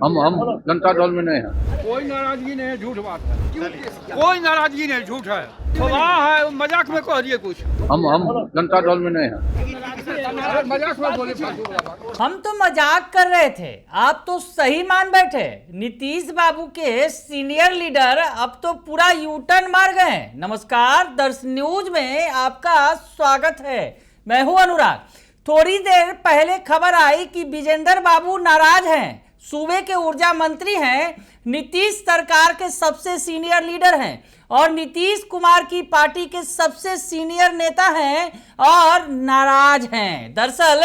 हम जनता दल में नहीं है। कोई नाराजगी नहीं है, झूठ बात है। कोई नाराजगी नहीं, झूठ है, फवाह है, मजाक में कह दिए कुछ। हम जनता दल में नहीं है। मजाक में बोले। हम तो मजाक कर रहे थे, आप तो सही मान बैठे। नीतीश बाबू के सीनियर लीडर अब तो पूरा यू टर्न मार गए। नमस्कार, दर्श न्यूज में आपका स्वागत है। मैं हूं अनुराग। थोड़ी देर पहले खबर आई कि विजेंद्र बाबू नाराज हैं। सूबे के ऊर्जा मंत्री हैं, नीतीश सरकार के सबसे सीनियर लीडर हैं और नीतीश कुमार की पार्टी के सबसे सीनियर नेता हैं और नाराज हैं। दरअसल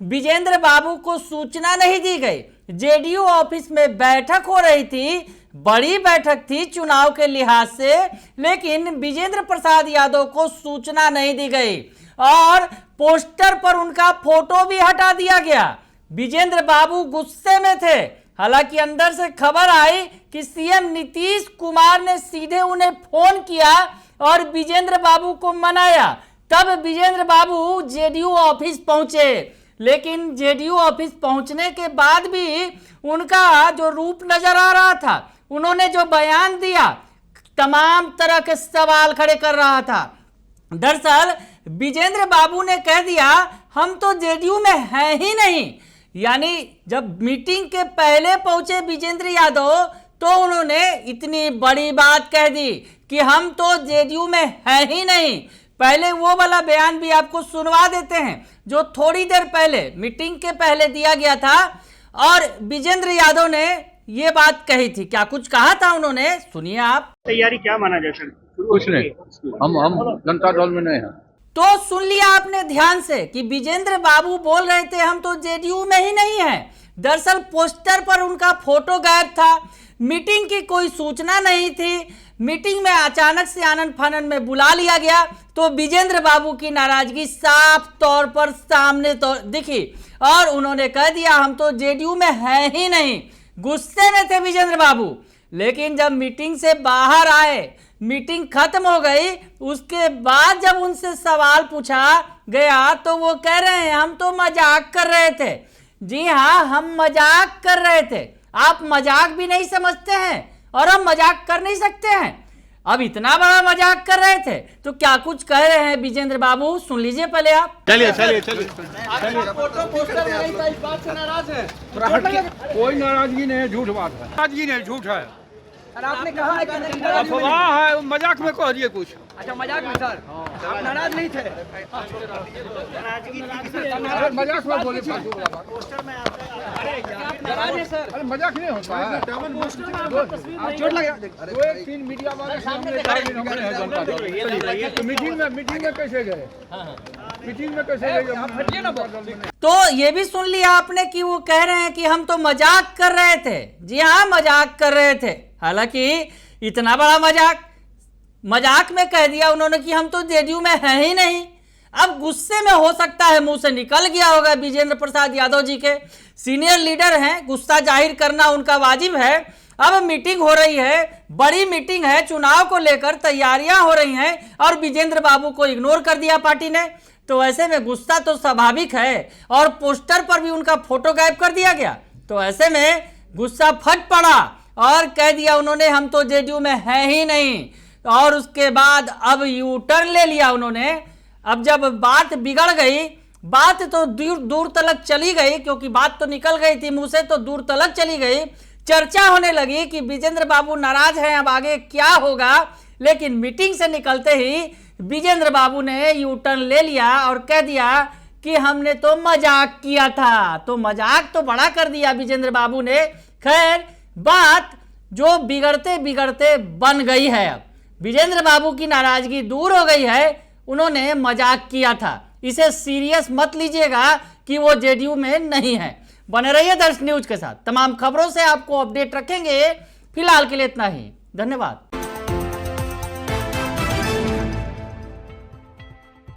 विजेंद्र बाबू को सूचना नहीं दी गई। जेडीयू ऑफिस में बैठक हो रही थी, बड़ी बैठक थी चुनाव के लिहाज से, लेकिन विजेंद्र प्रसाद यादव को सूचना नहीं दी गई और पोस्टर पर उनका फोटो भी हटा दिया गया। विजेंद्र बाबू गुस्से में थे। हालांकि अंदर से खबर आई कि सीएम नीतीश कुमार ने सीधे उन्हें फोन किया और विजेंद्र बाबू को मनाया। तब विजेंद्र बाबू जेडीयू ऑफिस पहुंचे, लेकिन जेडीयू ऑफिस पहुंचने के बाद भी उनका जो रूप नजर आ रहा था, उन्होंने जो बयान दिया, तमाम तरह के सवाल खड़े कर रहा था। दरअसल विजेंद्र बाबू ने कह दिया हम तो जेडीयू में हैं ही नहीं। यानी जब मीटिंग के पहले पहुंचे विजेंद्र यादव तो उन्होंने इतनी बड़ी बात कह दी कि हम तो जेडीयू में हैं ही नहीं। पहले वो वाला बयान भी आपको सुनवा देते हैं जो थोड़ी देर पहले मीटिंग के पहले दिया गया था और विजेंद्र यादव ने ये बात कही थी। क्या कुछ कहा था उन्होंने, सुनिए आप। तैयारी क्या माना जाए सर? कुछ नहीं, हम जनता दल में नहीं है। तो सुन लिया आपने ध्यान से कि विजेंद्र बाबू बोल रहे थे हम तो जेडीयू में ही नहीं हैं। दरअसल पोस्टर पर उनका फोटो गायब था। मीटिंग की कोई सूचना नहीं थी। मीटिंग में अचानक से आनन फानन में बुला लिया गया तो विजेंद्र बाबू की नाराजगी साफ तौर पर सामने तो दिखी और उन्होंने कह दिया हम तो जेडीयू में हैं ही नहीं। गुस्से में थे विजेंद्र बाबू। लेकिन जब मीटिंग से बाहर आए, मीटिंग खत्म हो गई, उसके बाद जब उनसे सवाल पूछा गया तो वो कह रहे हैं हम तो मजाक कर रहे थे। जी हाँ, हम मजाक कर रहे थे। आप मजाक भी नहीं समझते हैं और हम मजाक कर नहीं सकते हैं। अब इतना बड़ा मजाक कर रहे थे तो क्या कुछ कह रहे हैं विजेंद्र बाबू, सुन लीजिए पहले आप। चलिए कोई नाराजगी नहीं है, झूठ बात है। नाराजगी नहीं, झूठ है, आपने कहा है कि फवाह है, मजाक में कह दिए कुछ। अच्छा, मजाक में सर आप नाराज नहीं थे? मजाक में बोले। नाराज है सर? अरे मजाक नहीं होता है। चोट लगा। दो एक तीन मीडिया वाले सामने 4 दिन हमने है जनता दल। तो मीटिंग में कैसे गए? मीटिंग में कैसे गए? तो ये भी सुन लिया आपने कि वो कह रहे हैं कि हम तो मजाक कर रहे थे। जी हाँ, मजाक कर रहे थे। हालांकि इतना बड़ा मजाक में कह दिया उन्होंने कि हम तो जेडीयू में हैं ही नहीं। अब गुस्से में हो सकता है मुंह से निकल गया होगा विजेंद्र प्रसाद यादव जी के। सीनियर लीडर हैं, गुस्सा जाहिर करना उनका वाजिब है। अब मीटिंग हो रही है, बड़ी मीटिंग है, चुनाव को लेकर तैयारियां हो रही हैं और विजेंद्र बाबू को इग्नोर कर दिया पार्टी ने। तो ऐसे में गुस्सा तो स्वाभाविक है और पोस्टर पर भी उनका फोटो गायब कर दिया गया। तो ऐसे में गुस्सा फट पड़ा और कह दिया उन्होंने हम तो जेडीयू में हैं ही नहीं। और उसके बाद अब यू टर्न ले लिया उन्होंने। अब जब बात बिगड़ गई, बात तो दूर तलक चली गई, क्योंकि बात तो निकल गई थी मुंह से तो दूर तलक चली गई। चर्चा होने लगी कि विजेंद्र बाबू नाराज हैं, अब आगे क्या होगा। लेकिन मीटिंग से निकलते ही विजेंद्र बाबू ने यू टर्न ले लिया और कह दिया कि हमने तो मजाक किया था। तो मजाक तो बड़ा कर दिया विजेंद्र बाबू ने। खैर, बात जो बिगड़ते बिगड़ते बन गई है। अब विजेंद्र बाबू की नाराजगी दूर हो गई है। उन्होंने मजाक किया था, इसे सीरियस मत लीजिएगा कि वो जेडीयू में नहीं है। बने रहिए दर्श न्यूज के साथ, तमाम खबरों से आपको अपडेट रखेंगे। फिलहाल के लिए इतना ही, धन्यवाद।